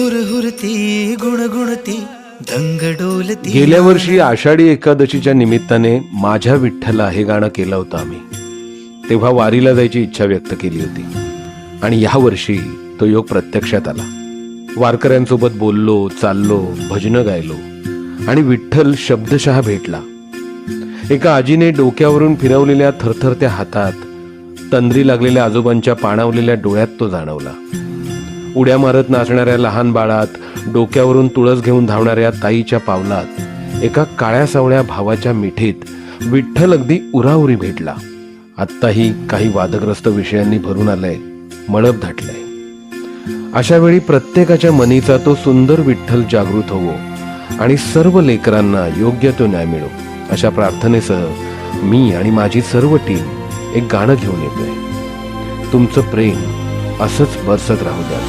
हुरहुरती गुणगुणती दंग डोलती। गेल्या वर्षी आषाढी एकादशीच्या निमित्ताने माझ्या विठ्ठला हे गाणं केलं होतं आम्ही. तेव्हा वारीला जायची इच्छा व्यक्त केली होती आणि या वर्षी तो योग प्रत्यक्षात आला. वारकऱ्यांसोबत बोललो, चाललो, भजनं गायलो आणि विठ्ठल शब्दशः भेटला. एका आजीने डोक्यावरून फिरवलेल्या थरथरत्या हातात, तंद्री लागलेल्या आजोबांच्या पाणावलेल्या डोळ्यात तो जाणवला. उड्या मारत नाचणाऱ्या लहान बाळात, डोक्यावरून तुळस घेऊन धावणाऱ्या ताईच्या पावलात, एका काळ्या सावळ्या भावाच्या मिठीत विठ्ठल अगदी उराउरी भेटला. आत्ताही काही वादग्रस्त विषयांनी भरून आलंय, मळप धाटलंय. अशा वेळी प्रत्येकाच्या मनीचा तो सुंदर विठ्ठल जागृत होवो आणि सर्व लेकरांना योग्य तो न्याय मिळो, अशा प्रार्थनेसह मी आणि माझी सर्व टीम एक गाणं घेऊन येतोय. तुमचं प्रेम असंच बरसत राहू द्या.